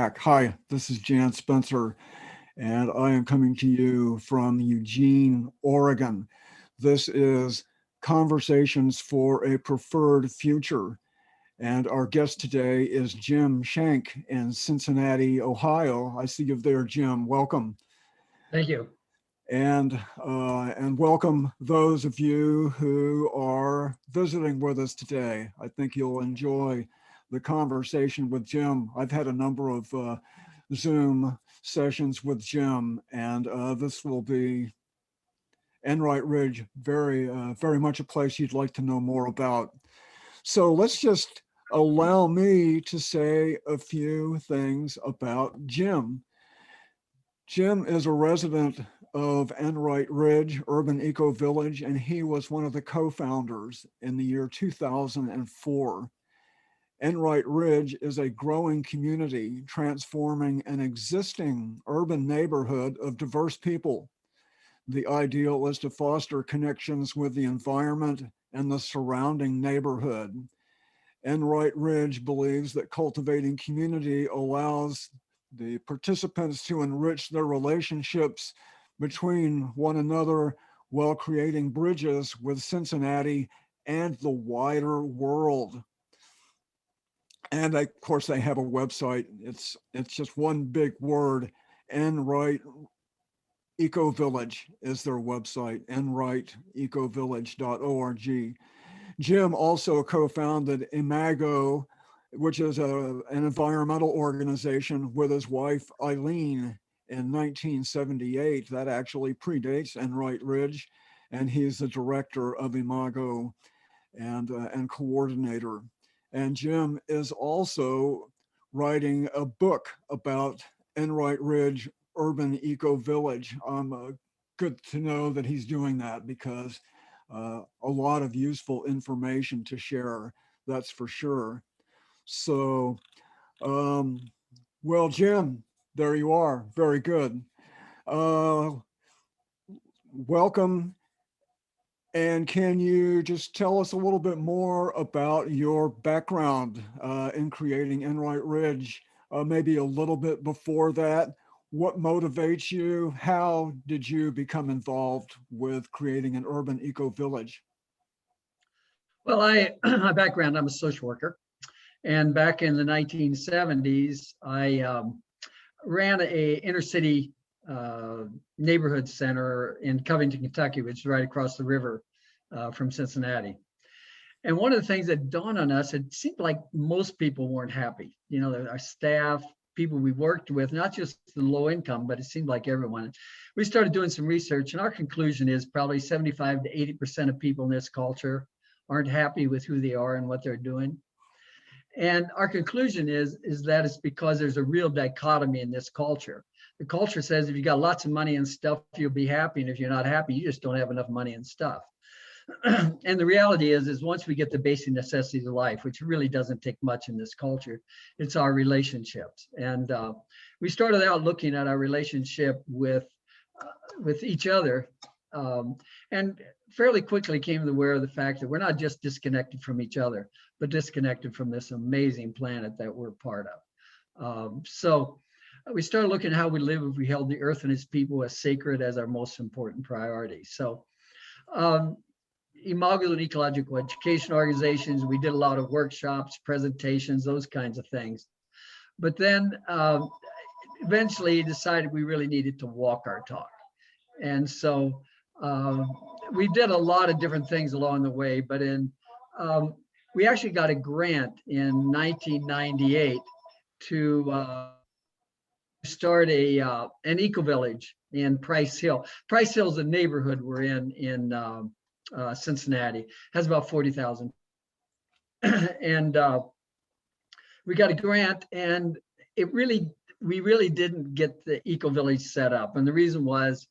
Hi, this is Jan Spencer, and I am coming to you from Eugene, Oregon. This is Conversations for a Preferred Future, and our guest today is Jim Schenk in Cincinnati, Ohio. I see you there, Jim. Welcome. Thank you. And welcome those of you who are visiting with us today. I think you'll enjoy the conversation with Jim. I've had a number of Zoom sessions with Jim, and this will be Enright Ridge, very much a place you'd like to know more about. So let's just allow me to say a few things about Jim. Jim is a resident of Enright Ridge Urban Eco Village, and he was one of the co-founders in the year 2004. Enright Ridge is a growing community transforming an existing urban neighborhood of diverse people. The ideal is to foster connections with the environment and the surrounding neighborhood. Enright Ridge believes that cultivating community allows the participants to enrich their relationships between one another while creating bridges with Cincinnati and the wider world. And of course, they have a website. It's just one big word. Enright Eco Village is their website, enrightecovillage.org. Jim also co-founded Imago, which is an environmental organization, with his wife Eileen in 1978. That actually predates Enright Ridge, and he's the director of Imago and coordinator. And Jim is also writing a book about Enright Ridge Urban Eco Village. Good to know that he's doing that because a lot of useful information to share, that's for sure. So, well, Jim, there you are. Very good. Uh, Welcome. And can you just tell us a little bit more about your background in creating Enright Ridge? Maybe a little bit before that. What motivates you? How did you become involved with creating an urban eco village? Well, my background, I'm a social worker. And back in the 1970s, I ran a inner city neighborhood center in Covington, Kentucky, which is right across the river from Cincinnati. And one of the things that dawned on us, it seemed like most people weren't happy. You know, our staff, people we worked with, not just the low income, but it seemed like everyone. We started doing some research, and our conclusion is probably 75 to 80% of people in this culture aren't happy with who they are and what they're doing. And our conclusion is that it's because there's a real dichotomy in this culture. The culture says if you got lots of money and stuff, you'll be happy. And if you're not happy, you just don't have enough money and stuff. And the reality is once we get the basic necessities of life, which really doesn't take much in this culture, it's our relationships. And we started out looking at our relationship with each other, and fairly quickly came aware of the fact that we're not just disconnected from each other, but disconnected from this amazing planet that we're part of. So we started looking at how we live if we held the earth and its people as sacred as our most important priority. So Imago and ecological education organizations, we did a lot of workshops, presentations, those kinds of things. But then eventually decided we really needed to walk our talk. And so we did a lot of different things along the way, but we actually got a grant in 1998 to start an eco village in Price Hill. Price Hill is a neighborhood we're in Cincinnati. Has about 40,000. And we got a grant, and we really didn't get the eco village set up. And the reason was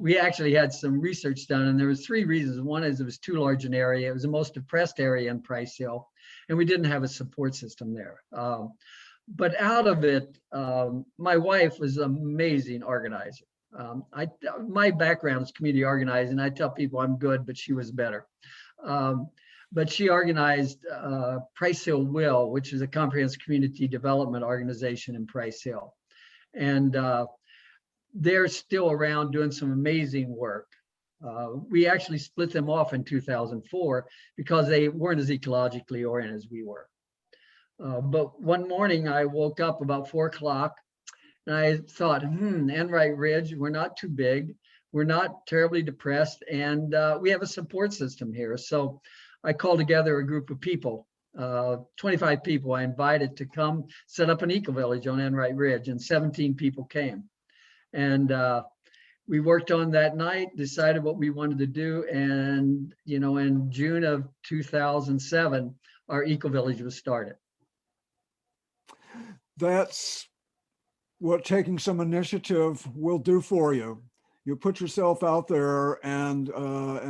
we actually had some research done, and there was three reasons. One is it was too large an area. It was the most depressed area in Price Hill, and we didn't have a support system there. But out of it, my wife was an amazing organizer. My background is community organizing. I tell people I'm good, but she was better. but she organized Price Hill Will, which is a comprehensive community development organization in Price Hill. And they're still around doing some amazing work. We actually split them off in 2004 because they weren't as ecologically oriented as we were. But one morning I woke up about 4 o'clock and I thought, Enright Ridge, we're not too big. We're not terribly depressed, and we have a support system here. So I called together a group of people, 25 people I invited to come set up an eco-village on Enright Ridge, and 17 people came. And we worked on that night, decided what we wanted to do. And, in June of 2007, our eco-village was started. That's what taking some initiative will do for you. You put yourself out there and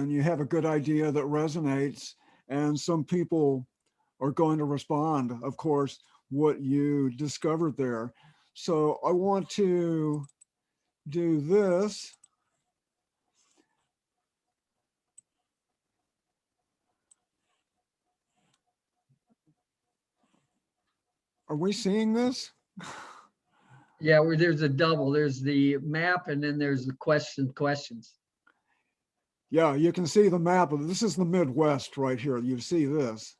you have a good idea that resonates, and some people are going to respond, of course, what you discovered there. So I want to do this. Are we seeing this? Yeah, where there's a double. There's the map, and then there's the questions. Yeah, you can see the map. This is the Midwest right here. You see this.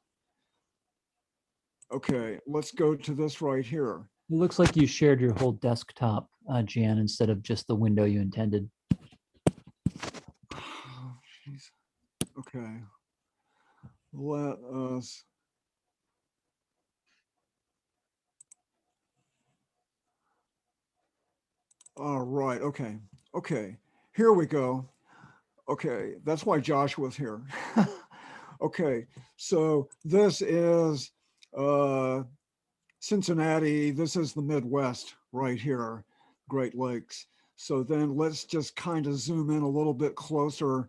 Okay, let's go to this right here. It looks like you shared your whole desktop, Jan, instead of just the window you intended. Oh, geez. Okay. Let us. All right. Okay. Okay. Here we go. Okay. That's why Josh was here. Okay. So this is Cincinnati. This is the Midwest right here, Great Lakes. So then let's just kind of zoom in a little bit closer.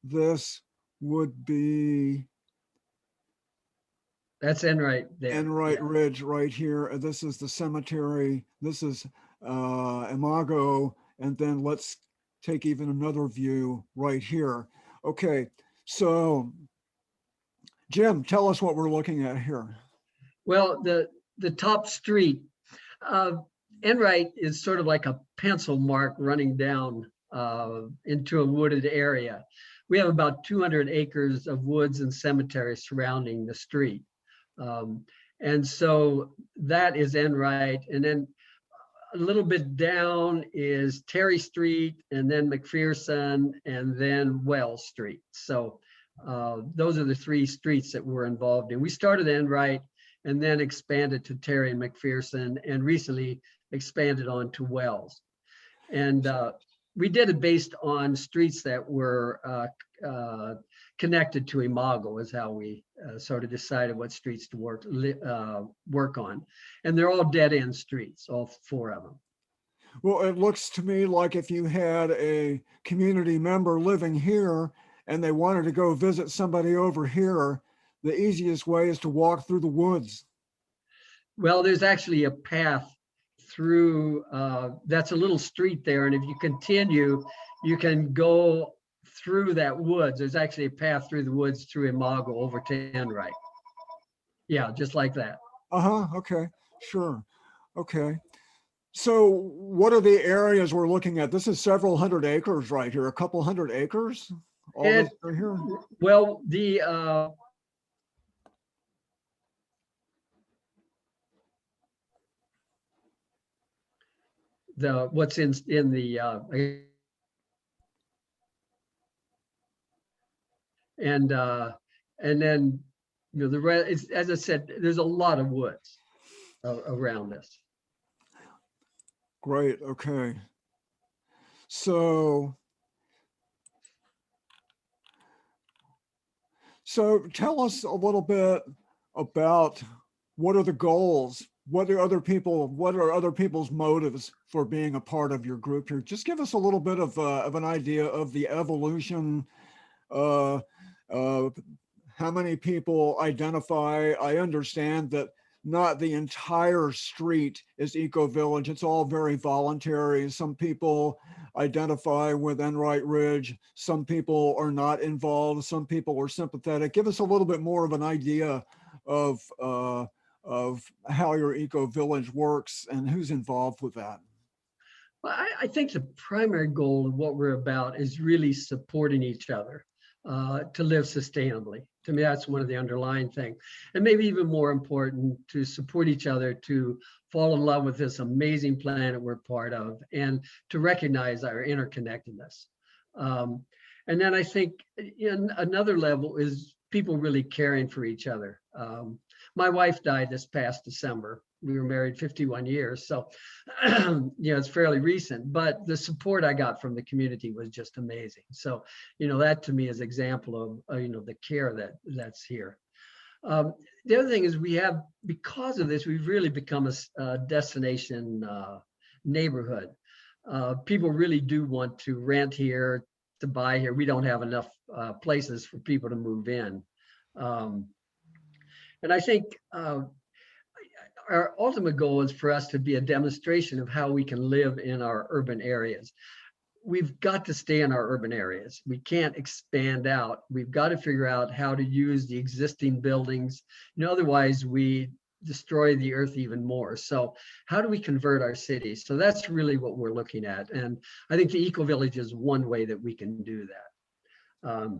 This would be. That's Enright there. Enright Ridge right here. This is the cemetery. This is Imago. And then let's take even another view right here. Okay, so Jim, tell us what we're looking at here. Well, the top street, Enright is sort of like a pencil mark running down into a wooded area. We have about 200 acres of woods and cemetery surrounding the street. And so that is Enright. And then a little bit down is Terry Street, and then McPherson, and then Wells Street. So those are the 3 streets that we're involved in. We started Enright and then expanded to Terry and McPherson, and recently expanded on to Wells. And we did it based on streets that were connected to Imago, is how we sort of decided what streets to work on. And they're all dead end streets, all 4 of them. Well, it looks to me like if you had a community member living here and they wanted to go visit somebody over here, the easiest way is to walk through the woods. Well, there's actually a path through, that's a little street there. And if you continue, you can go through that woods. There's actually a path through the woods through Imago over to Enright. Yeah, just like that. Okay, sure. Okay. So what are the areas we're looking at? This is several hundred acres right here, a couple hundred acres? All this right here? Well, what's in the and then the rest, as I said, there's a lot of woods around this. Great. Okay. So tell us a little bit about what are the goals? What are other people's motives for being a part of your group here? Just give us a little bit of an idea of the evolution. How many people identify? I understand that not the entire street is eco-village. It's all very voluntary. Some people identify with Enright Ridge. Some people are not involved. Some people are sympathetic. Give us a little bit more of an idea of how your eco-village works and who's involved with that. Well, I think the primary goal of what we're about is really supporting each other to live sustainably. To me, that's one of the underlying things. And maybe even more important, to support each other to fall in love with this amazing planet we're part of and to recognize our interconnectedness. And then I think in another level is people really caring for each other. My wife died this past December. We were married 51 years. So, it's fairly recent, but the support I got from the community was just amazing. So, that to me is example of, the care that's here. The other thing is because of this, we've really become a destination neighborhood. People really do want to rent here, to buy here. We don't have enough places for people to move in. And I think our ultimate goal is for us to be a demonstration of how we can live in our urban areas. We've got to stay in our urban areas. We can't expand out. We've got to figure out how to use the existing buildings. Otherwise we destroy the earth even more. So how do we convert our cities? So that's really what we're looking at. And I think the eco-village is one way that we can do that.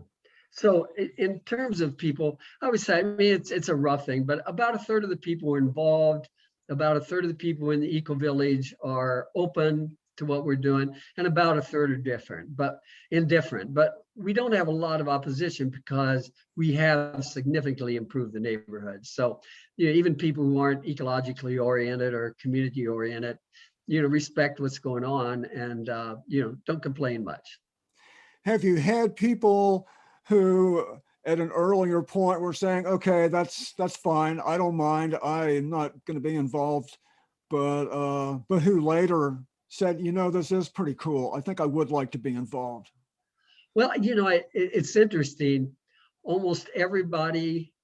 So in terms of people, I would say, it's a rough thing, but about a third of the people are involved. About a third of the people in the eco-village are open to what we're doing, and about a third are indifferent. But we don't have a lot of opposition because we have significantly improved the neighborhood. So, even people who aren't ecologically oriented or community oriented, respect what's going on and, don't complain much. Have you had people who at an earlier point were saying, okay, that's fine, I don't mind, I'm not going to be involved, but who later said, this is pretty cool, I think I would like to be involved? Well, it's interesting. Almost everybody,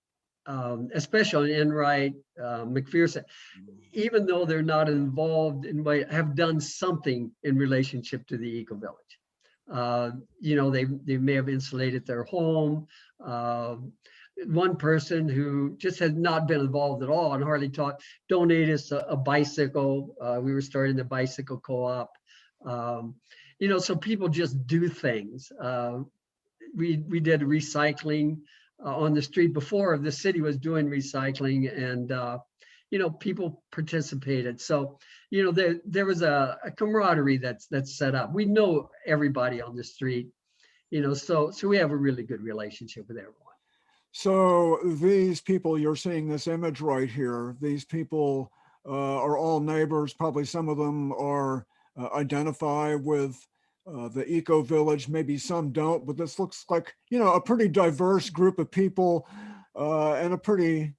especially on Enright, McPherson, even though they're not involved have done something in relationship to the eco-village. They may have insulated their home. One person who just had not been involved at all and hardly talked donated us a bicycle. We were starting the bicycle co-op. So people just do things. We did recycling on the street before the city was doing recycling, and people participated. So, there was a camaraderie that's set up. We know everybody on the street, so we have a really good relationship with everyone. So these people, you're seeing this image right here, these people are all neighbors. Probably some of them are identify with the eco-village, maybe some don't, but this looks like, a pretty diverse group of people and a pretty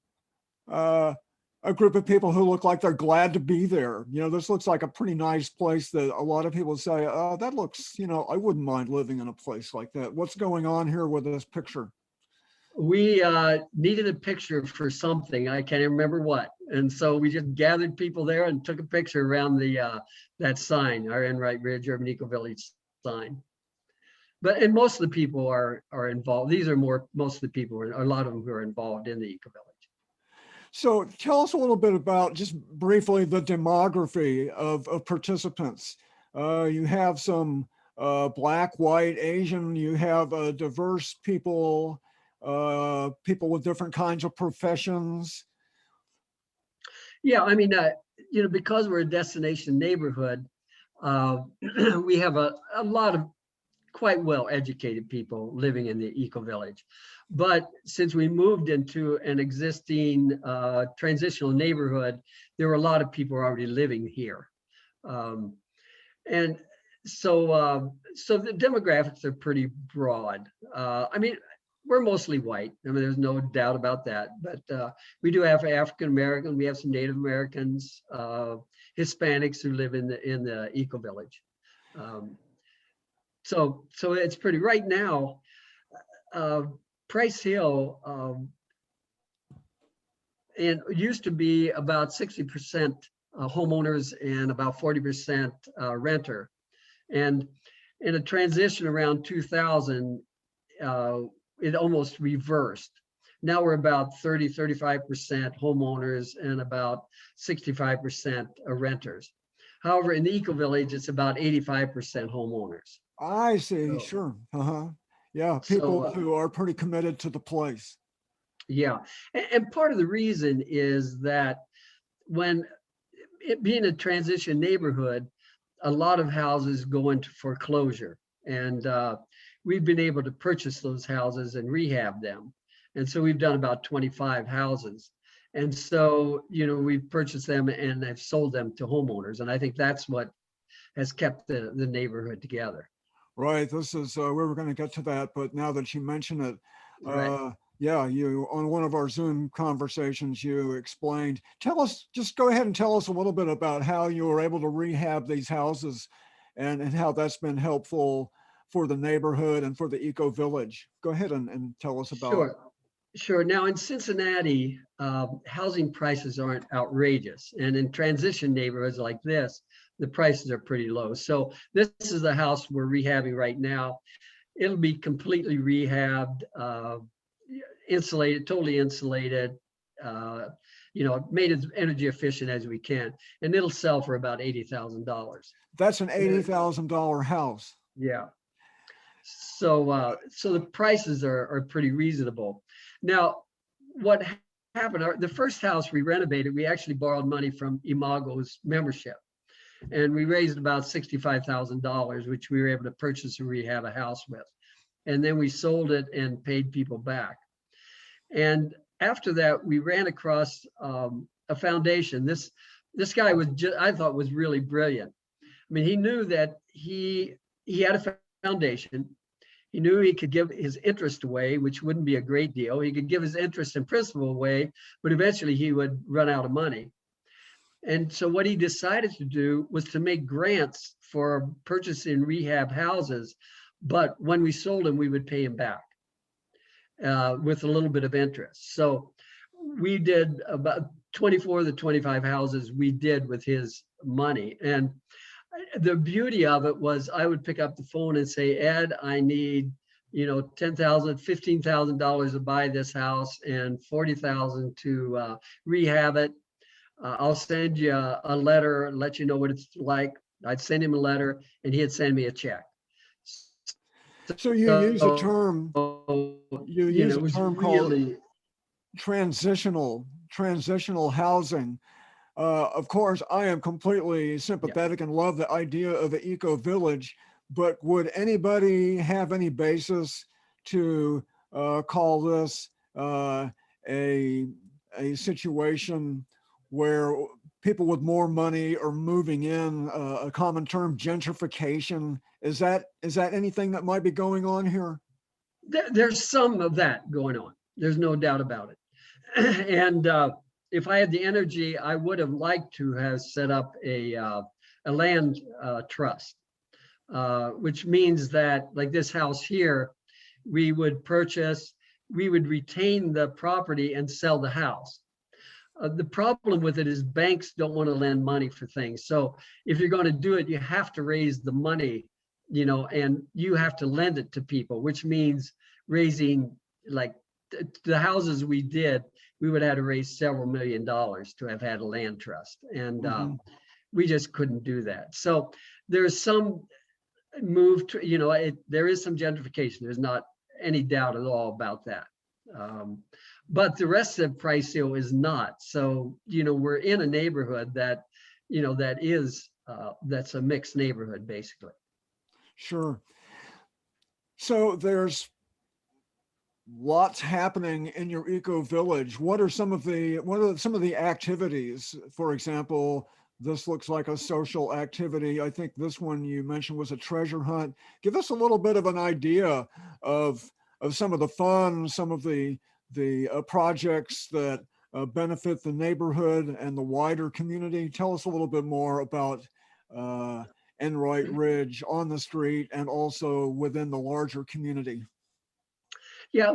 a group of people who look like they're glad to be there. This looks like a pretty nice place that a lot of people say, that looks, I wouldn't mind living in a place like that. What's going on here with this picture? We needed a picture for something. I can't even remember what. And so we just gathered people there and took a picture around that sign, our Enright Ridge Urban Eco Village sign. And most of the people are involved. These are most of the people, a lot of them who are involved in the eco village. So tell us a little bit about, just briefly, the demography of participants. You have some Black, white, Asian, you have diverse people, people with different kinds of professions. Yeah, because we're a destination neighborhood, we have a lot of quite well-educated people living in the eco-village. But since we moved into an existing transitional neighborhood, there were a lot of people already living here. And so the demographics are pretty broad. We're mostly white. There's no doubt about that. But we do have African-American, we have some Native Americans, Hispanics who live in the eco-village. So it's pretty, right now, Price Hill and it used to be about 60% homeowners and about 40% renter. And in a transition around 2000, it almost reversed. Now we're about 35% homeowners and about 65% renters. However, in the Eco Village, it's about 85% homeowners. I see. So- Sure. Uh-huh. Yeah, So, people who are pretty committed to the place. Yeah, and part of the reason is that when it being a transition neighborhood, a lot of houses go into foreclosure, and we've been able to purchase those houses and rehab them. And so we've done about 25 houses. And so, we've purchased them and have sold them to homeowners. And I think that's what has kept the neighborhood together. Right. This is, we were going to get to that, but now that you mention it, Right. yeah, you, on one of our Zoom conversations, you explained, just go ahead and tell us a little bit about how you were able to rehab these houses and how that's been helpful for the neighborhood and for the Eco Village. Go ahead and tell us about. Sure. Sure. Now in Cincinnati, housing prices aren't outrageous. And in transition neighborhoods like this, the prices are pretty low. So this is the house we're rehabbing right now. It'll be completely rehabbed, insulated, totally insulated, made as energy efficient as we can. And it'll sell for about $80,000. That's an $80,000 house. Yeah. So the prices are pretty reasonable. Now, what happened, the first house we renovated, we actually borrowed money from Imago's membership. And we raised about $65,000, which we were able to purchase and rehab a house with. And then we sold it and paid people back. And after that, we ran across a foundation. This guy I thought was really brilliant. I mean, he knew that he had a foundation. He knew he could give his interest away, which wouldn't be a great deal. He could give his interest and principal away, but eventually he would run out of money. And so what he decided to do was to make grants for purchasing rehab houses. But when we sold them, we would pay him back with a little bit of interest. So we did about 24 of the 25 houses we did with his money. And the beauty of it was I would pick up the phone and say, Ed, I need, $10,000, $15,000 to buy this house and $40,000 to rehab it. I'll send you a letter and let you know what it's like. I'd send him a letter and he'd send me a check. So you use a term, called transitional housing. Of course, I am completely sympathetic and love the idea of the Eco Village, but would anybody have any basis to call this a situation where people with more money are moving in, a common term, gentrification? Is that anything that might be going on here? There's some of that going on. There's no doubt about it. And if I had the energy, I would have liked to have set up a land trust, which means that, like this house here, we would retain the property and sell the house. The problem with it is banks don't want to lend money for things. So if you're going to do it, you have to raise the money, and you have to lend it to people, which means raising, like the houses we did, we would have to raise several $1 million to have had a land trust. And we just couldn't do that. So there's some move to, there is some gentrification. There's not any doubt at all about that. But the rest of Priceville is not. So, we're in a neighborhood that, that's a mixed neighborhood, basically. Sure. So there's lots happening in your Eco Village. What are some of the activities? For example, this looks like a social activity. I think this one you mentioned was a treasure hunt. Give us a little bit of an idea of some of the fun, some of the projects that benefit the neighborhood and the wider community. Tell us a little bit more about Enright Ridge on the street and also within the larger community. Yeah,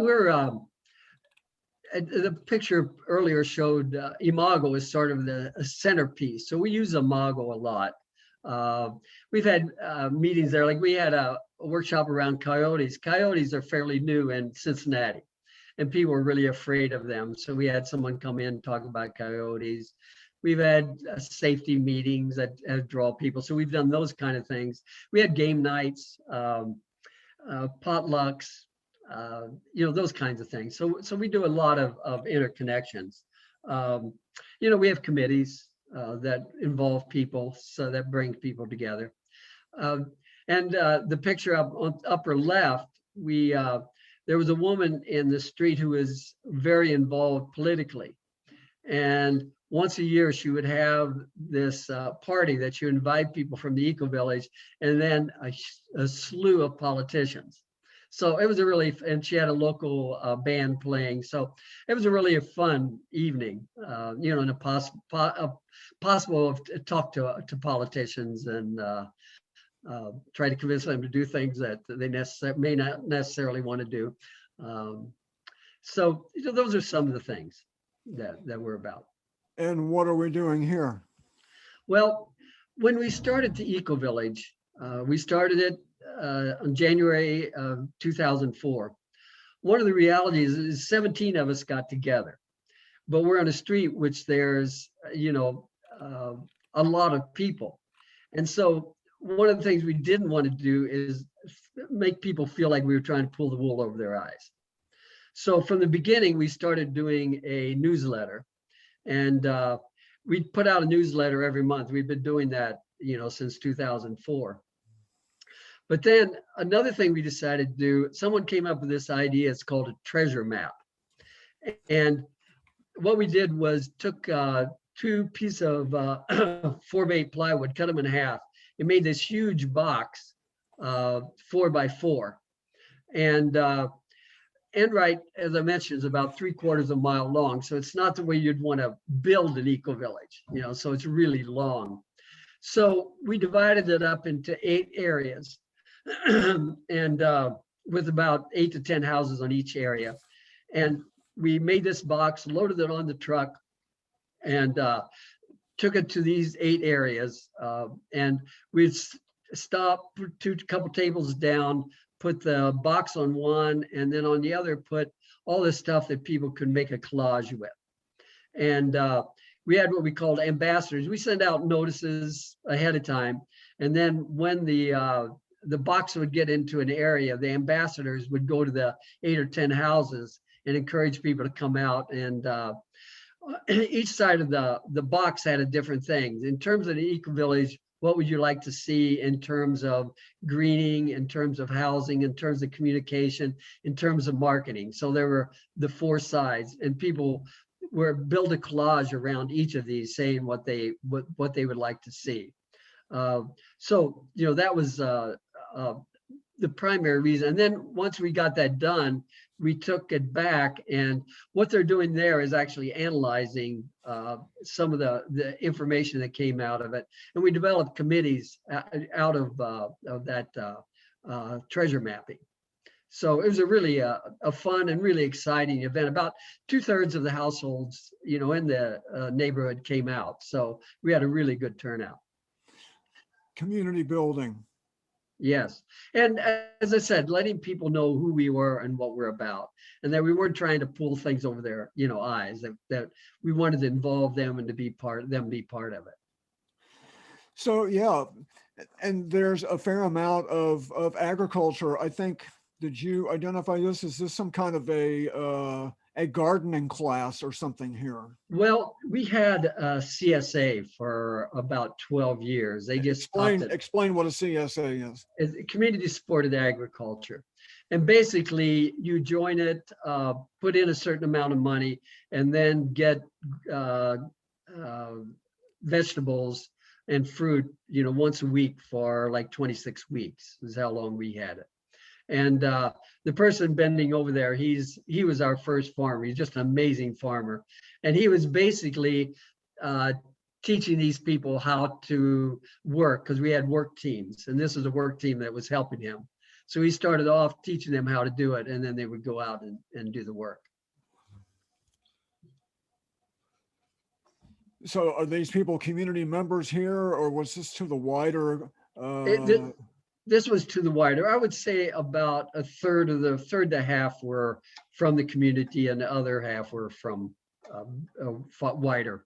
The picture earlier showed Imago as sort of the centerpiece. So we use Imago a lot. We've had meetings there, like we had a workshop around coyotes. Coyotes are fairly new in Cincinnati, and people were really afraid of them. So we had someone come in and talk about coyotes. We've had safety meetings that draw people. So we've done those kind of things. We had game nights, potlucks, those kinds of things. So we do a lot of interconnections. We have committees that involve people, so that brings people together. And the picture up on upper left, there was a woman in the street who was very involved politically. And once a year, she would have this party that you invite people from the eco village, and then a slew of politicians. So it was and she had a local band playing. So it was a fun evening, and a possible to talk to politicians and try to convince them to do things that they may not necessarily want to do. So those are some of the things that we're about. And what are we doing here? Well, when we started the Eco Village, we started it on January of 2004. One of the realities is 17 of us got together, but we're on a street which there's, a lot of people. And so one of the things we didn't want to do is make people feel like we were trying to pull the wool over their eyes. So from the beginning, we started doing a newsletter, and we put out a newsletter every month. We've been doing that, since 2004. But then another thing we decided to do, someone came up with this idea. It's called a treasure map. And what we did was took 2 pieces of 4x8 plywood, cut them in half. It made this huge box, 4x4. And Enright, as I mentioned, is about 3/4 of a mile long. So it's not the way you'd want to build an eco village, so it's really long. So we divided it up into 8 areas and with about 8 to 10 houses on each area. And we made this box, loaded it on the truck, and took it to these 8 areas. And we'd stop, put a couple tables down, put the box on one, and then on the other, put all this stuff that people could make a collage with. And we had what we called ambassadors. We send out notices ahead of time. And then when the box would get into an area, the ambassadors would go to the 8 or 10 houses and encourage people to come out. And each side of the box had a different thing. In terms of the eco village, what would you like to see in terms of greening, in terms of housing, in terms of communication, in terms of marketing? So there were the 4 sides, and people build a collage around each of these, saying what they would like to see. So that was the primary reason. And then once we got that done, we took it back, and what they're doing there is actually analyzing some of the information that came out of it. And we developed committees out of that treasure mapping. So it was a really a fun and really exciting event. About 2/3 of the households, in the neighborhood came out. So we had a really good turnout. Community building. Yes. And as I said, letting people know who we were and what we're about, and that we weren't trying to pull things over their, eyes, that we wanted to involve them and to be part of it. So, yeah, and there's a fair amount of agriculture. I think, did you identify this? Is this some kind of a gardening class or something here? Well, we had a CSA for about 12 years. They just explain what a CSA is. It's community supported agriculture. And basically you join it, put in a certain amount of money, and then get vegetables and fruit, once a week for like 26 weeks is how long we had it. And the person bending over there, he was our first farmer. He's just an amazing farmer. And he was basically teaching these people how to work, because we had work teams. And this was a work team that was helping him. So he started off teaching them how to do it, and then they would go out and do the work. So are these people community members here, or was this to the wider? It, thi- this was to the wider. I would say about a third to half were from the community, and the other half were from wider.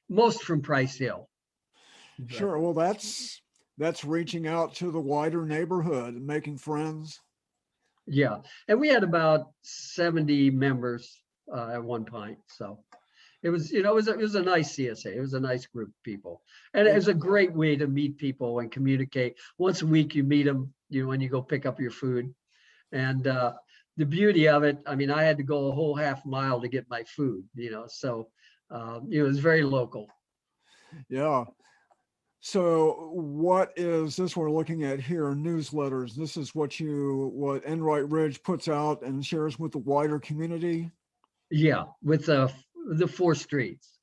Most from Price Hill. But Sure. Well, that's reaching out to the wider neighborhood and making friends. yeah, and we had about 70 members at one point. So it was, it was a nice CSA. It was a nice group of people, and it And was a great way to meet people and communicate. Once a week, you meet them, when you go pick up your food. And the beauty of it, I mean, I had to go a whole half mile to get my food, so it was very local. yeah. So what is this we're looking at here? Newsletters. This is what Enright Ridge puts out and shares with the wider community. Yeah, with the four streets.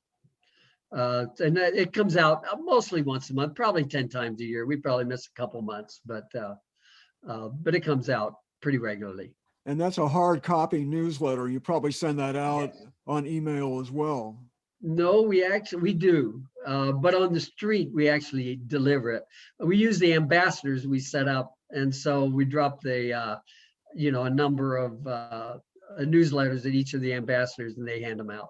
And it comes out mostly once a month, probably 10 times a year. We probably miss a couple months, but it comes out pretty regularly. And that's a hard copy newsletter. You probably send that out Yes. on email as well. No, we do, but on the street we actually deliver it. We use the ambassadors we set up, and so we drop a number of newsletters at each of the ambassadors, and they hand them out.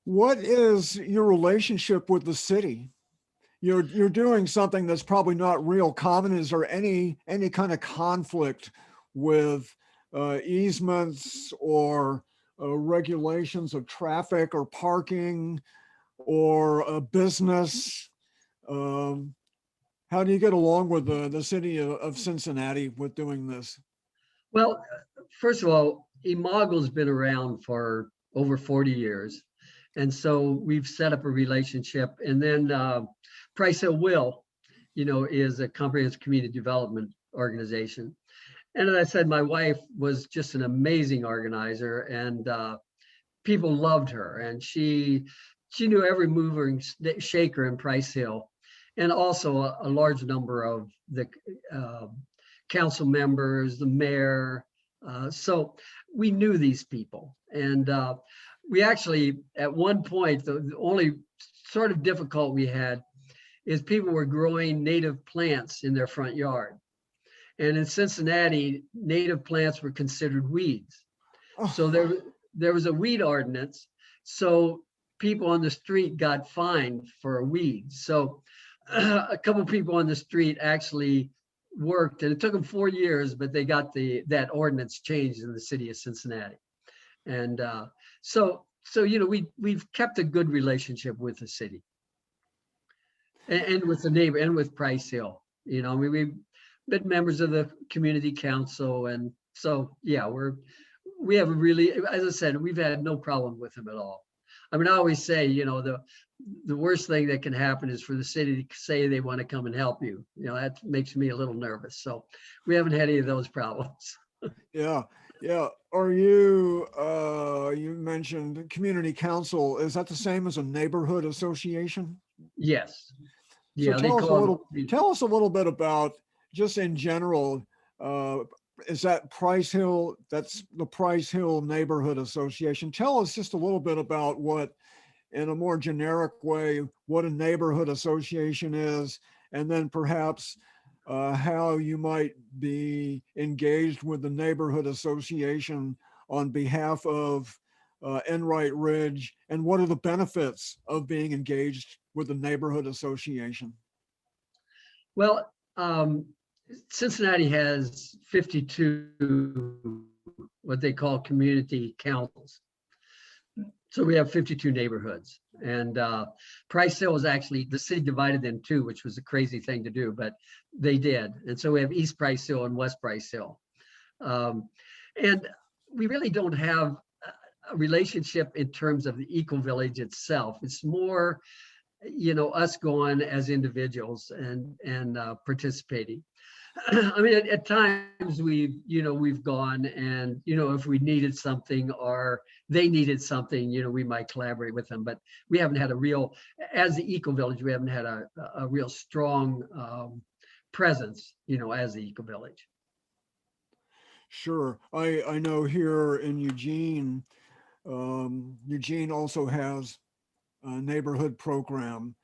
What is your relationship with the city? You're doing something that's probably not real common. Is there any kind of conflict with easements or regulations of traffic or parking or a business? Um, how do you get along with the city of Cincinnati with doing this? Well, first of all, Imagle's been around for over 40 years. And so we've set up a relationship. And then Price Hill Will, is a comprehensive community development organization. And as I said, my wife was just an amazing organizer, and people loved her. And she knew every mover and shaker in Price Hill, and also a large number of the uh, council members, the mayor. So we knew these people. And we actually, at one point, the only sort of difficult we had is people were growing native plants in their front yard. And in Cincinnati, native plants were considered weeds. So Oh, there was a weed ordinance. So people on the street got fined for a weed. So a couple of people on the street actually worked, and it took them 4 years, but they got that ordinance changed in the city of Cincinnati. And so we've kept a good relationship with the city, and with the neighbor, and with Price Hill. We've been members of the community council, and so yeah, we have a really, as I said, we've had no problem with them at all. I mean, I always say, the worst thing that can happen is for the city to say they want to come and help you. That makes me a little nervous. So we haven't had any of those problems. yeah, yeah. Are you, you mentioned community council. Is that the same as a neighborhood association? Yes. So Yeah, they call it. tell us a little bit about, just in general, uh, is that Price Hill, that's the Price Hill Neighborhood Association. Tell us just a little bit about what, in a more generic way, what a neighborhood association is, and then perhaps how you might be engaged with the neighborhood association on behalf of Enright Ridge, and what are the benefits of being engaged with the neighborhood association? Well, Cincinnati has 52 what they call community councils. So we have 52 neighborhoods, and Price Hill was actually, the city divided in two, which was a crazy thing to do, but they did. And so we have East Price Hill and West Price Hill. And we really don't have a relationship in terms of the eco village itself. It's more, us going as individuals and participating. I mean, at times we've gone, and, if we needed something or they needed something, we might collaborate with them, but we haven't had as the eco village, we haven't had a real strong presence, as the eco village. Sure. I know here in Eugene, Eugene also has a neighborhood program.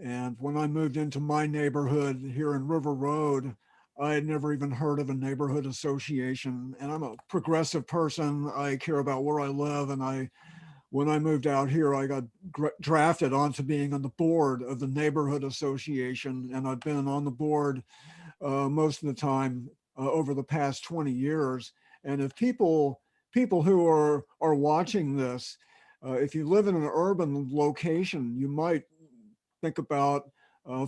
And when I moved into my neighborhood here in River Road, I had never even heard of a neighborhood association. And I'm a progressive person. I care about where I live. And when I moved out here, I got drafted onto being on the board of the neighborhood association. And I've been on the board most of the time over the past 20 years. And if people who are watching this, if you live in an urban location, you might think about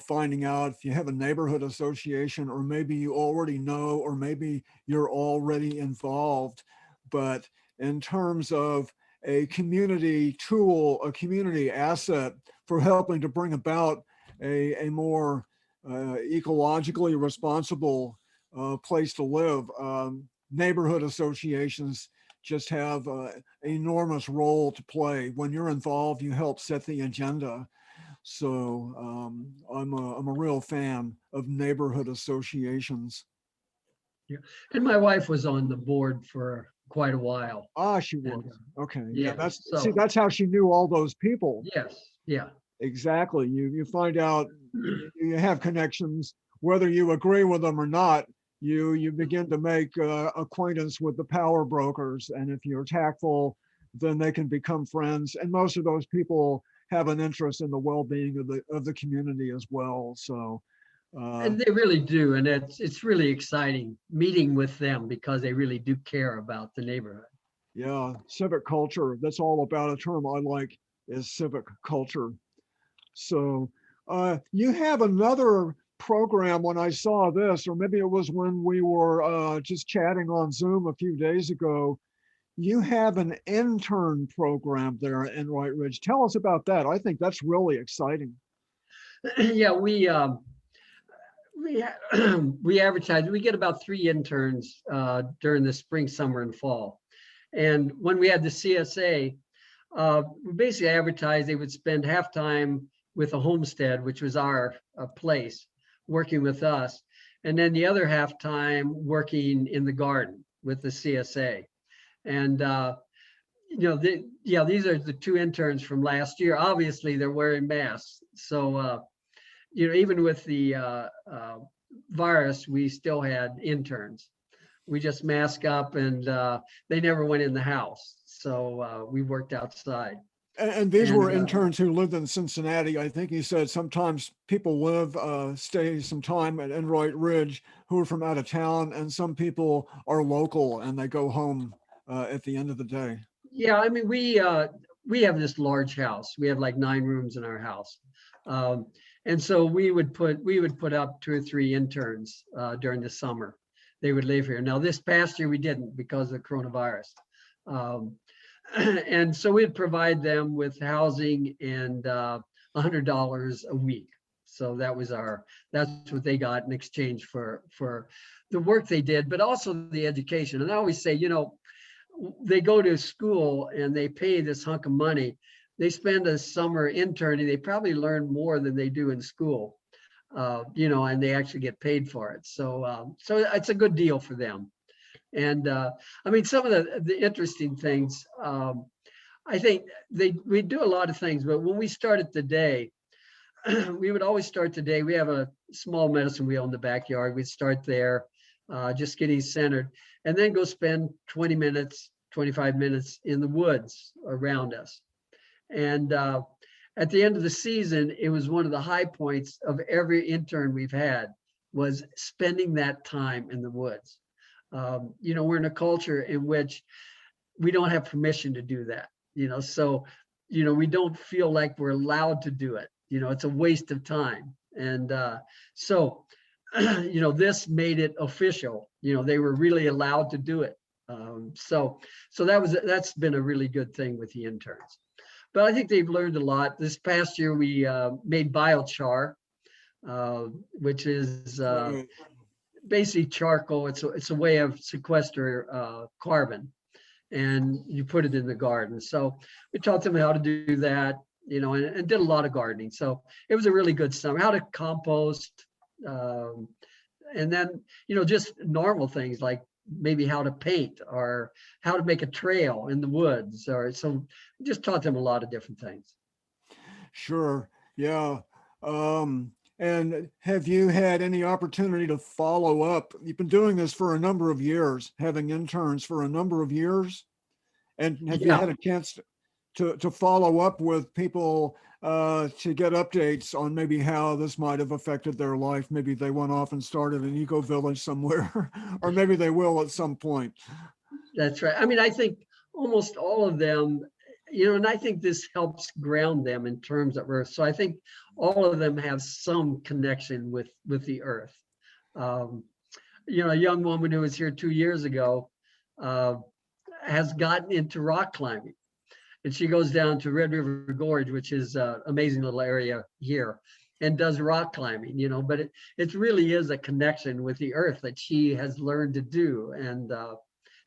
finding out if you have a neighborhood association, or maybe you already know, or maybe you're already involved. But in terms of a community tool, a community asset for helping to bring about a more ecologically responsible place to live, neighborhood associations just have an enormous role to play. When you're involved, you help set the agenda. So I'm a real fan of neighborhood associations. Yeah. And my wife was on the board for quite a while. Ah, she And was. Okay. Yeah, yeah, see, that's how she knew all those people. yes, yeah. Exactly. You find out you have connections, whether you agree with them or not. You begin to make acquaintance with the power brokers, and if you're tactful, then they can become friends. And most of those people have an interest in the well-being of the community as well. So, And they really do. And it's really exciting meeting with them because they really do care about the neighborhood. yeah, civic culture. That's all about a term I like is civic culture. So you have another program when I saw this, or maybe it was when we were just chatting on Zoom a few days ago. You have an intern program there at Enright Ridge. Tell us about that. I think that's really exciting. Yeah, we advertise. We get about 3 interns during the spring, summer, and fall. And when we had the CSA, we basically advertised they would spend half time with a homestead, which was our place, working with us, and then the other half time working in the garden with the CSA. And these are the 2 interns from last year. Obviously, they're wearing masks, so even with the virus, we still had interns. We just mask up, and they never went in the house, so we worked outside. And these were And interns who lived in Cincinnati. I think you said sometimes people stay some time at Enright Ridge who are from out of town, and some people are local and they go home at the end of the day. yeah, I mean, we have this large house. We have like 9 rooms in our house. And so we would put up 2 or 3 interns during the summer. They would live here. Now this past year we didn't because of coronavirus. And so we'd provide them with housing and $100 a week. So that's what they got in exchange for the work they did, but also the education. And I always say, they go to school and they pay this hunk of money. They spend a summer interning. They probably learn more than they do in school, and they actually get paid for it. So it's a good deal for them. And I mean, some of the interesting things, I think we do a lot of things, but when we started the day, we would always start the day. We have a small medicine wheel in the backyard. We'd start there, just getting centered, and then go spend 20 minutes, 25 minutes in the woods around us. And at the end of the season, it was one of the high points of every intern we've had was spending that time in the woods. We're in a culture in which we don't have permission to do that, so, we don't feel like we're allowed to do it. It's a waste of time. And so, this made it official. They were really allowed to do it. So that's been a really good thing with the interns. But I think they've learned a lot. This past year, we made biochar, which is basically charcoal. It's a way of sequester carbon, and you put it in the garden. So we taught them how to do that, and did a lot of gardening. So it was a really good summer. How to compost, and then just normal things like maybe how to paint or how to make a trail in the woods, or so just taught them a lot of different things. Sure. Yeah. And have you had any opportunity to follow up? You've been doing this for a number of years, having interns for a number of years. And have you Yeah. had a chance to follow up with people to get updates on maybe how this might have affected their life? Maybe they went off and started an eco village somewhere, or maybe they will at some point. That's right. I mean, I think almost all of them, and I think this helps ground them in terms of Earth. So I think all of them have some connection with the Earth. A young woman who was here 2 years ago has gotten into rock climbing, and she goes down to Red River Gorge, which is an amazing little area here, and does rock climbing. But it really is a connection with the Earth that she has learned to do, and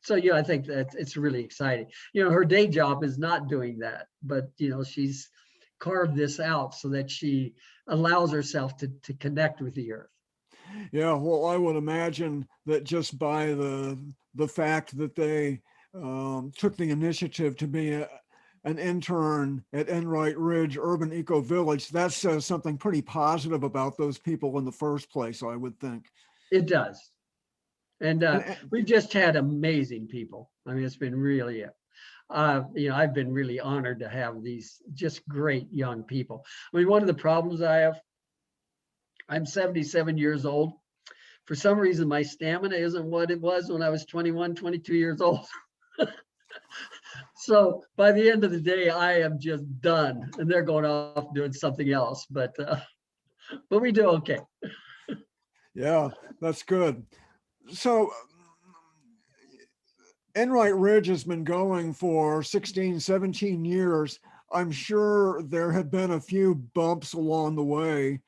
so, I think that it's really exciting. Her day job is not doing that, but, she's carved this out so that she allows herself to connect with the Earth. Yeah, well, I would imagine that just by the fact that they took the initiative to be an intern at Enright Ridge Urban Eco Village, that says something pretty positive about those people in the first place, I would think. It does. And And- we've just had amazing people. I mean, it's been really, I've been really honored to have these just great young people. I mean, one of the problems I have, I'm 77 years old. For some reason, my stamina isn't what it was when I was 21, 22 years old. So by the end of the day, I am just done, and they're going off doing something else. But we do okay. Yeah, that's good. So Enright Ridge has been going for 16, 17 years. I'm sure there have been a few bumps along the way.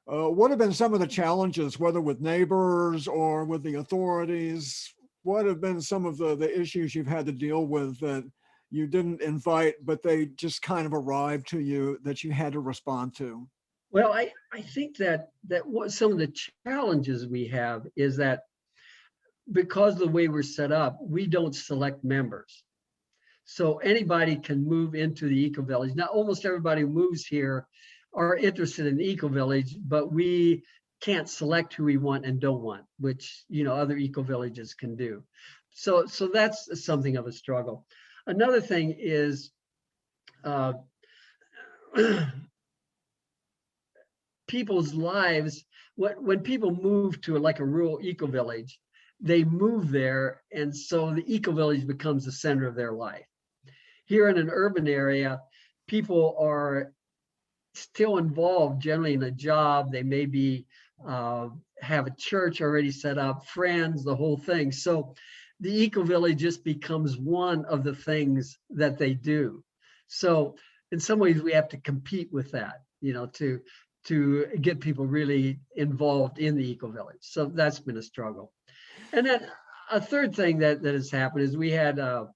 What have been some of the challenges, whether with neighbors or with the authorities? What have been some of the issues you've had to deal with that you didn't invite, but they just kind of arrived to you that you had to respond to? Well, I think that what some of the challenges we have is that because of the way we're set up, we don't select members. So anybody can move into the eco village. Now, almost everybody who moves here are interested in the eco village, but we can't select who we want and don't want, which other eco villages can do. So that's something of a struggle. Another thing is people's lives. When people move to like a rural eco village, they move there, and so the eco village becomes the center of their life. Here in an urban area, people are still involved generally in a job. They maybe have a church already set up, friends, the whole thing. So the eco village just becomes one of the things that they do. So in some ways we have to compete with that, to get people really involved in the eco village. So that's been a struggle. And then a third thing that has happened is we had a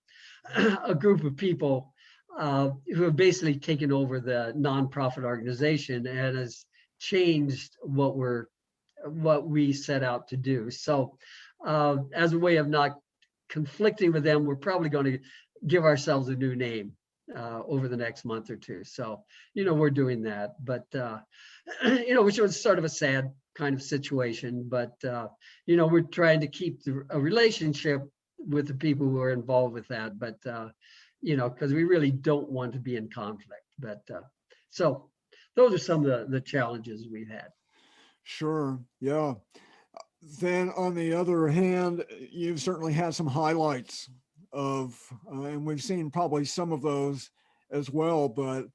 group of people who have basically taken over the nonprofit organization and has changed what we set out to do. So as a way of not conflicting with them, we're probably going to give ourselves a new name over the next month or two. So, we're doing that, but, which was sort of a sad kind of situation, but, we're trying to keep a relationship with the people who are involved with that, but, because we really don't want to be in conflict. But so those are some of the challenges we've had. Sure. Yeah. Then on the other hand, you've certainly had some highlights of, and we've seen probably some of those as well, but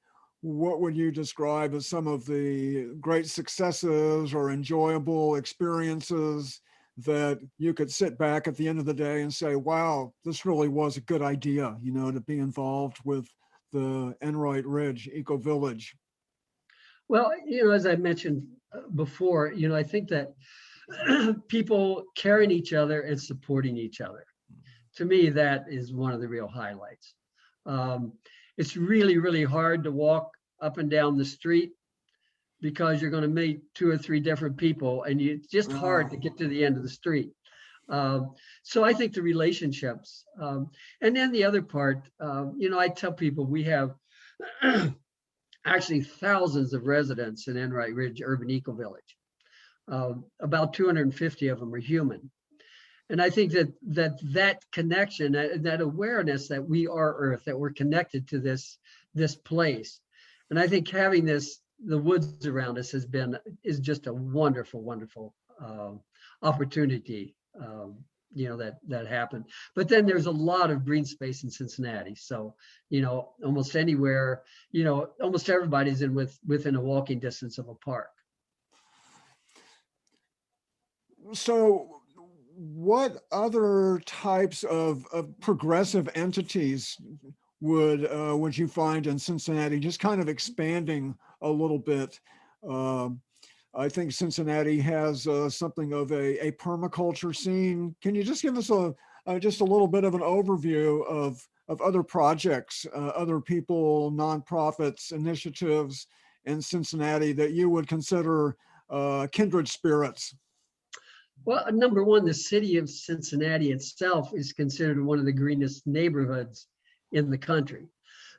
what would you describe as some of the great successes or enjoyable experiences that you could sit back at the end of the day and say, wow, this really was a good idea, to be involved with the Enright Ridge Eco Village? Well, as I mentioned before, I think that people caring each other and supporting each other, to me, that is one of the real highlights. It's really, really hard to walk up and down the street because you're going to meet 2 or 3 different people, and it's just hard to get to the end of the street. So I think the relationships, and then the other part, I tell people we have actually thousands of residents in Enright Ridge Urban Eco Village. About 250 of them are human. And I think that connection, that awareness that we are Earth, that we're connected to this place. And I think having the woods around us is just a wonderful, wonderful opportunity, that happened. But then there's a lot of green space in Cincinnati. So, almost anywhere, almost everybody's within a walking distance of a park. So what other types of progressive entities would you find in Cincinnati? Just kind of expanding a little bit. I think Cincinnati has something of a permaculture scene. Can you just give us just a little bit of an overview of other projects, other people, nonprofits, initiatives in Cincinnati that you would consider kindred spirits? Well, number one, the city of Cincinnati itself is considered one of the greenest neighborhoods in the country.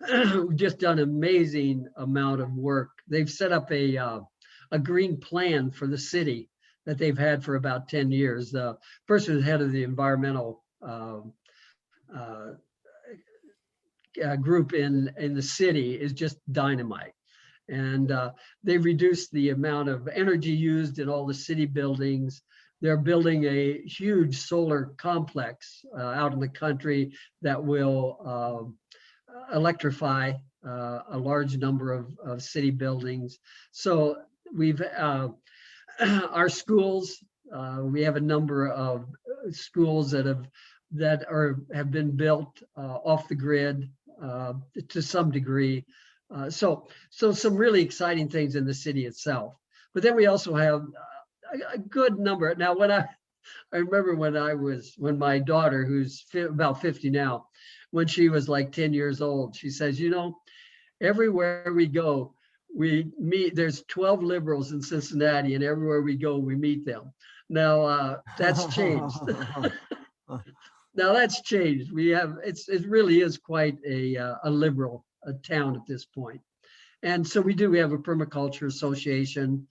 We've just done an amazing amount of work. They've set up a green plan for the city that they've had for about 10 years. The person who's head of the environmental group in the city is just dynamite. And they've reduced the amount of energy used in all the city buildings. They're building a huge solar complex out in the country that will electrify a large number of city buildings. So we've our schools. We have a number of schools that have been built off the grid to some degree. So some really exciting things in the city itself. But then we also have a good number. Now, I remember when my daughter, who's about 50 now, when she was like 10 years old, she says, everywhere we go, we meet, there's 12 liberals in Cincinnati, and everywhere we go, we meet them. Now, that's changed. Now that's changed. It really is quite a liberal town at this point. And so we have a permaculture association.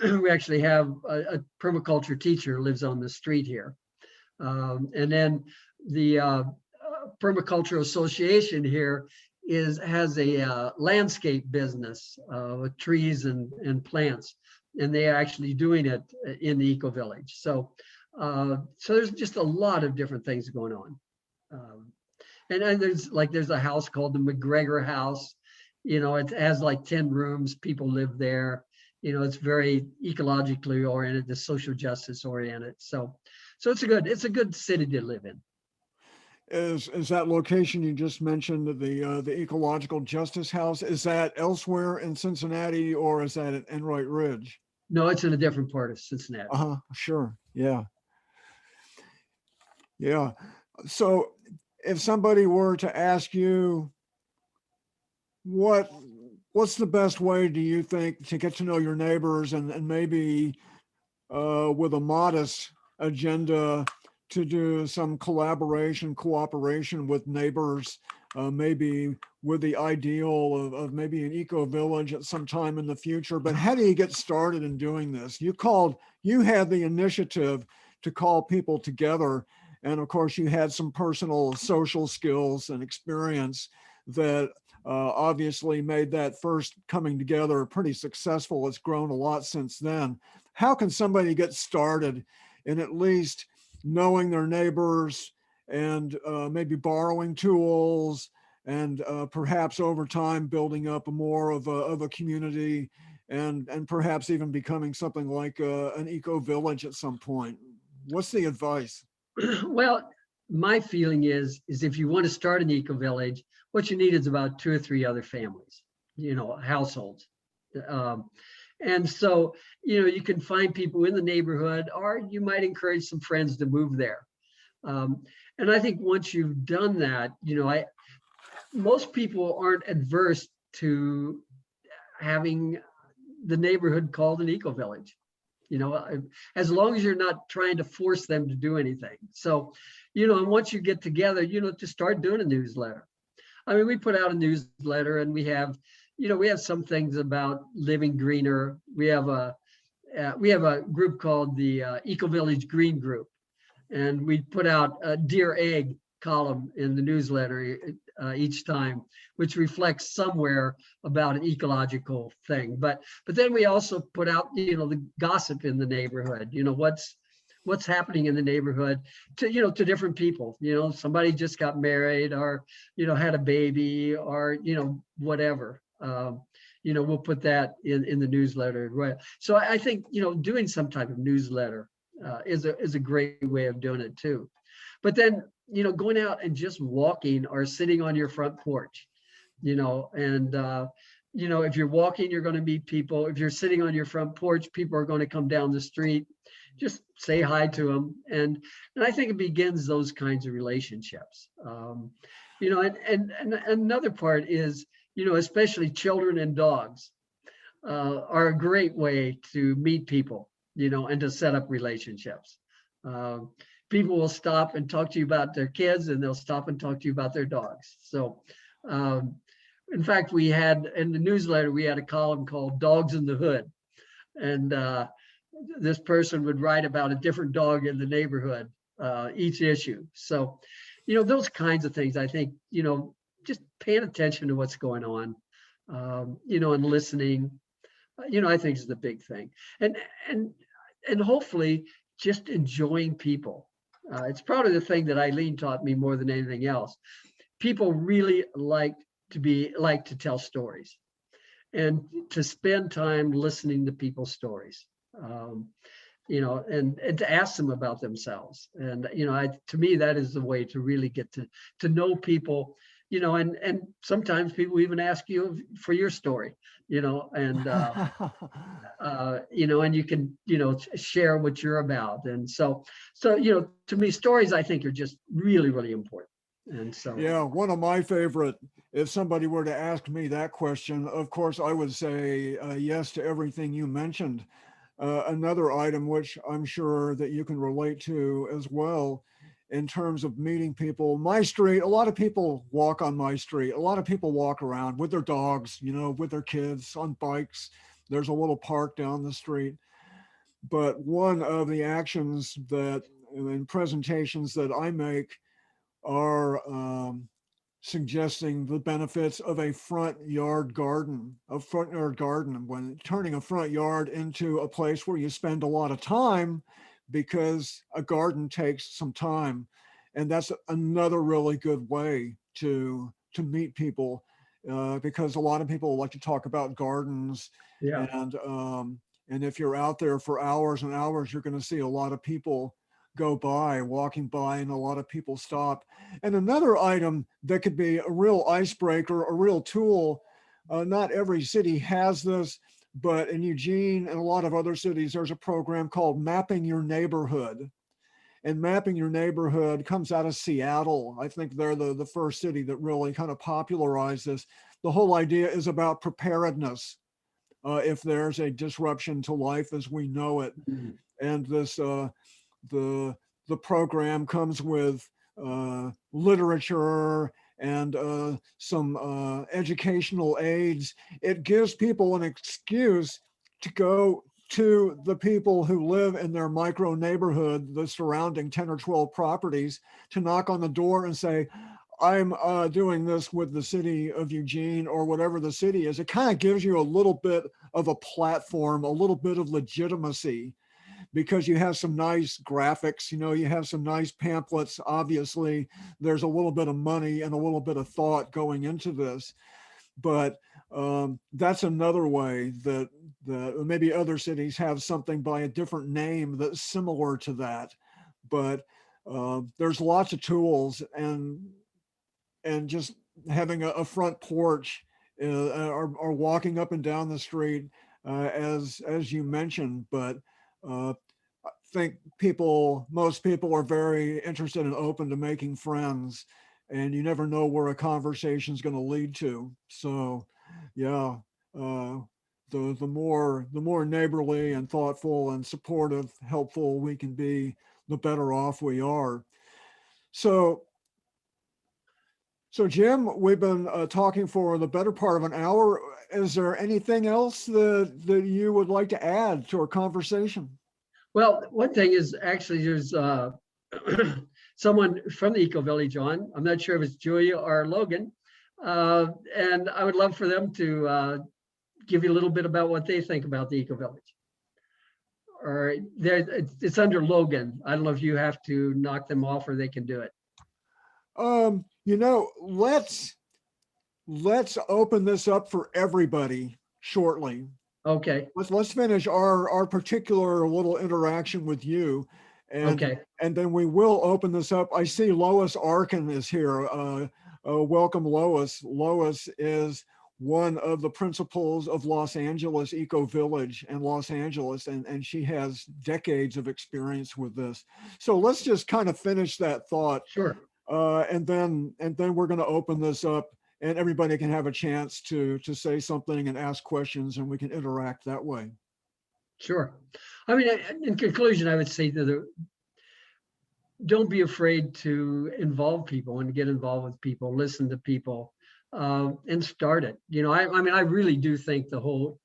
We actually have a permaculture teacher who lives on the street here. And then the Permaculture Association here has a landscape business with trees and plants, and they're actually doing it in the eco village. So there's just a lot of different things going on. And there's a house called the McGregor House. It has like 10 rooms. People live there. It's very ecologically oriented, the social justice oriented. So it's a good city to live in. Is that location you just mentioned, the Ecological Justice House, is that elsewhere in Cincinnati, or is that at Enright Ridge? No, it's in a different part of Cincinnati. Sure. Yeah. So if somebody were to ask you, what's the best way, do you think, to get to know your neighbors, and maybe with a modest agenda to do some cooperation with neighbors, maybe with the ideal of maybe an eco village at some time in the future? But how do you get started in doing this? You had the initiative to call people together. And of course, you had some personal social skills and experience that obviously made that first coming together pretty successful. It's grown a lot since then. How can somebody get started in at least knowing their neighbors and maybe borrowing tools and perhaps over time building up more of a community and perhaps even becoming something like an eco village at some point? What's the advice? Well, my feeling is if you want to start an eco village, what you need is about 2 or 3 other families, households. And so, you can find people in the neighborhood, or you might encourage some friends to move there. And I think once you've done that, most people aren't adverse to having the neighborhood called an eco village. as long as you're not trying to force them to do anything. So, and once you get together, to start doing a newsletter. I mean, we put out a newsletter, and we have some things about living greener. We have a group called the Eco Village Green Group, and we put out a Dear Egg column in the newsletter each time, which reflects somewhere about an ecological thing. But then we also put out, the gossip in the neighborhood. What's happening in the neighborhood to different people. Somebody just got married, or had a baby, or whatever. We'll put that in the newsletter. Right. So I think doing some type of newsletter is a great way of doing it too. But then going out and just walking or sitting on your front porch, and if you're walking, you're going to meet people. If you're sitting on your front porch, people are going to come down the street. Just say hi to them, and I think it begins those kinds of relationships. And another part is, especially children and dogs are a great way to meet people, and to set up relationships. People will stop and talk to you about their kids, and they'll stop and talk to you about their dogs. So, in fact, we had in the newsletter, we had a column called Dogs in the Hood. And this person would write about a different dog in the neighborhood, each issue. So, those kinds of things, I think, just paying attention to what's going on, and listening, I think is the big thing. And hopefully just enjoying people. It's probably the thing that Eileen taught me more than anything else. People really like to tell stories, and to spend time listening to people's stories, and to ask them about themselves. And, to me, that is the way to really get to know people, and sometimes people even ask you for your story, and, and you can, share what you're about. And so, to me, stories, I think, are just really, really important. And so, yeah, one of my favorite, if somebody were to ask me that question, of course, I would say yes to everything you mentioned. Another item, which I'm sure that you can relate to as well, in terms of meeting people. My street, a lot of people walk on my street. A lot of people walk around with their dogs, with their kids, on bikes. There's a little park down the street. But one of the actions that, in presentations that I make, are suggesting the benefits of a front yard garden, when turning a front yard into a place where you spend a lot of time, because a garden takes some time. And that's another really good way to meet people, because a lot of people like to talk about gardens. yeah. And if you're out there for hours and hours, you're going to see a lot of people walking by, and a lot of people stop. And another item that could be a real icebreaker, a real tool, not every city has this, but in Eugene and a lot of other cities, there's a program called Mapping Your Neighborhood. And Mapping Your Neighborhood comes out of Seattle. I think they're the first city that really kind of popularized this. The whole idea is about preparedness, if there's a disruption to life as we know it. Mm-hmm. And this the program comes with literature and some educational aids. It gives people an excuse to go to the people who live in their micro neighborhood, the surrounding 10 or 12 properties, to knock on the door and say, I'm doing this with the city of Eugene, or whatever the city is. It kind of gives you a little bit of a platform, a little bit of legitimacy, because you have some nice graphics, you have some nice pamphlets. Obviously, there's a little bit of money and a little bit of thought going into this. But that's another way that maybe other cities have something by a different name that's similar to that. But there's lots of tools, and just having a front porch, or walking up and down the street, as you mentioned. But I think most people are very interested and open to making friends, and you never know where a conversation is going to lead to. So, yeah, the more neighborly and thoughtful and supportive, helpful we can be, the better off we are. So, Jim, we've been talking for the better part of an hour. Is there anything else that you would like to add to our conversation? Well, one thing is actually there's someone from the Eco Village on. I'm not sure if it's Julia or Logan. And I would love for them to give you a little bit about what they think about the Eco Village. Or it's under Logan. I don't know if you have to knock them off or they can do it. You know, let's open this up for everybody shortly. Okay. Let's finish our particular little interaction with you, and Okay. and then we will open this up. I see Lois Arkin is here. Welcome, Lois. Lois is one of the principals of Los Angeles Eco Village in Los Angeles, and she has decades of experience with this. So let's just kind of finish that thought. Sure. And then we're going to open this up, and everybody can have a chance to say something and ask questions, and we can interact that way. Sure. I mean, in conclusion, I would say that don't be afraid to involve people and get involved with people, listen to people, and start it. You know, I mean, I really do think the whole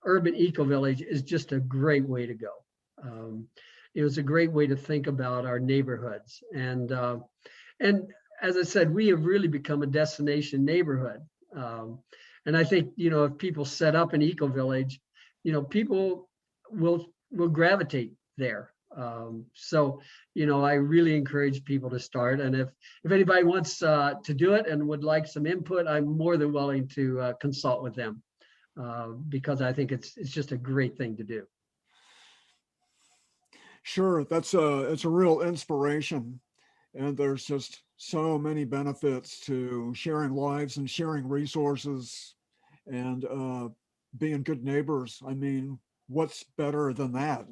urban eco village is just a great way to go. It was a great way to think about our neighborhoods. And as I said, we have really become a destination neighborhood. And I think, you know, if people set up an eco village, you know, people will gravitate there. So, you know, I really encourage people to start. And if anybody wants to do it and would like some input, I'm more than willing to consult with them because I think it's just a great thing to do. Sure, it's a real inspiration, and there's just so many benefits to sharing lives and sharing resources and being good neighbors. I mean, what's better than that?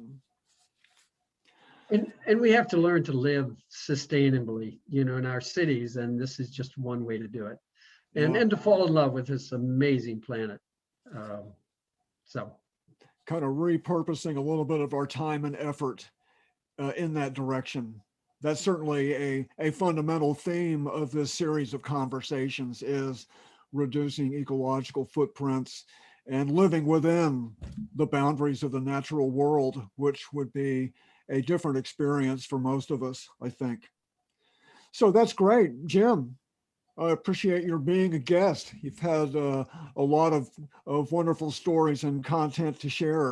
And we have to learn to live sustainably, you know, in our cities, and this is just one way to do it, and Yeah. to fall in love with this amazing planet. So Kind of repurposing a little bit of our time and effort in that direction. That's certainly a fundamental theme of this series of conversations is reducing ecological footprints and living within the boundaries of the natural world, which would be a different experience for most of us, I think. So that's great. Jim, I appreciate your being a guest. You've had a lot of wonderful stories and content to share.